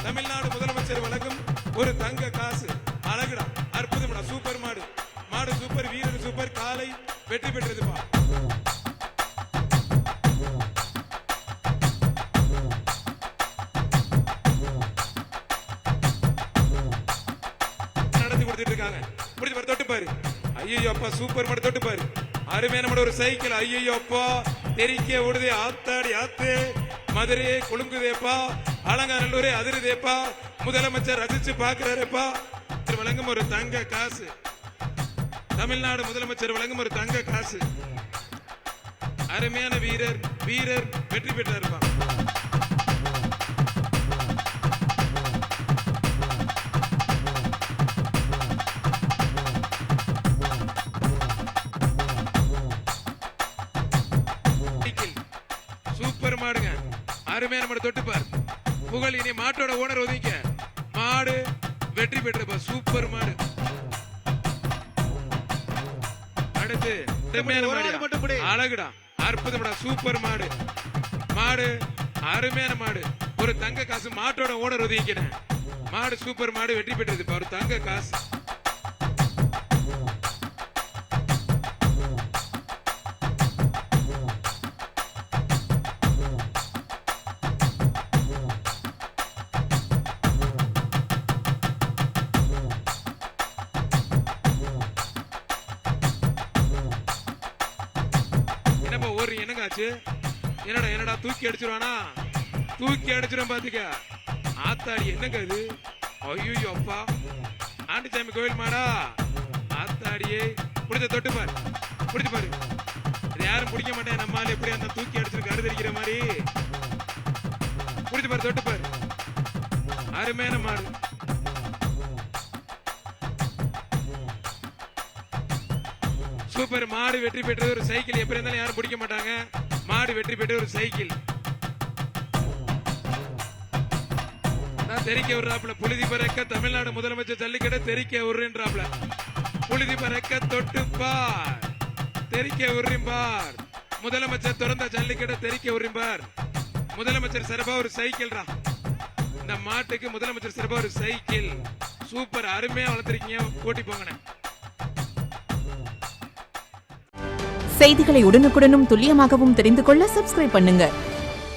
தமிழ்நாடு முதலமைச்சர் வழங்கும் ஒரு தங்க காசு. அழகுடா, அற்புதம்டா, சூப்பர் மாடு. மாடு சூப்பர், வீரர் சூப்பர், காலை வெற்றி பெற்றதுப்பா. நடத்தி கொடுத்துட்டு இருக்காங்க. முடிஞ்ச பாரு, தொட்டு பாரு. ஐயோ அப்பா, சூப்பர் மாடு, தொட்டு பாரு. அருமையான மாடு, ஒரு சைக்கிள். ஐயோ அப்பா, தெரிக்க ஓடுதே, ஆத்தாடி ஆத்து, மதுரையே குலுங்குதேப்பா, அலங்காநல்லூரே அதிருதேப்பா, முதலமைச்சர் ரசிச்சு பாக்குறாருப்பா. வழங்கும் ஒரு தங்க காசு. தமிழ்நாடு முதலமைச்சர் வழங்கும் ஒரு தங்க காசு. அருமையான வீரர், வீரர் வெற்றி பெற்றாருப்பா. சூப்பர் மாடுங்க, அருமையான மாடு, தொட்டுப்பார். புகழ். இனி மாட்டோட ஓனர் ஒதுங்க. மாடு வெற்றி பெற்றப்பா, சூப்பர் மாடு. அடுத்து அழகுடா, அற்புதம்டா, சூப்பர் மாடு. மாடு அருமையான மாடு, ஒரு தங்க காசு. மாட்டோட ஓனர் ஒதுங்கிக்கிறேன். மாடு சூப்பர் மாடு, வெற்றி பெற்றது, ஒரு தங்க காசு. என்னடா என்னடா தூக்கி அடிச்சிருவானா? தூக்கி அடிச்சிரும் பாத்துக்க. ஆத்தாடி, என்னங்க இது? ஐயோ அப்பா, ஆண்டிச்சாமி கோயில் மாடா. ஆத்தாடியே, புடிச்ச தொட்டு பாரு, புடிச்சு பாரு. இது யாரும் பிடிக்க மாட்டேன். நம்மால எப்படி அந்த தூக்கி அடிச்சிருக்கு, அறுதடிக்கிற மாதிரி. புடிச்சு பாரு, தொட்டு பாரு. அருமையான மாடு. சூப்பர் மாடு வெற்றி பெற்றது, ஒரு சைக்கிள். எப்படி இருந்தாலும் யாரும் பிடிக்க மாட்டாங்க. மாடு வெற்றி பெற்ற ஒரு சைக்கிள். தெரிக்க விடுறாப்ல. புழுதி பறக்க தமிழ்நாடு முதலமைச்சர் ஜல்லிக்கட்டை தெரிக்க விடுறாப்ல. புழுதி பறக்க தொட்டுப்பார், தெரிக்க விடுறார். முதலமைச்சர் திறந்த ஜல்லிக்கட்டை தெரிக்க விடுறார். முதலமைச்சர் சிறப்பா ஒரு சைக்கிள். இந்த மாட்டுக்கு முதலமைச்சர் சிறப்பா ஒரு சைக்கிள். சூப்பர், அருமையா வளர்த்திருக்கீங்க. போட்டி போங்கண்ணே. செய்திகளை உடனுக்குடனும் துல்லியமாகவும் தெரிந்து கொள்ள சப்ஸ்கிரைப் பண்ணுங்க.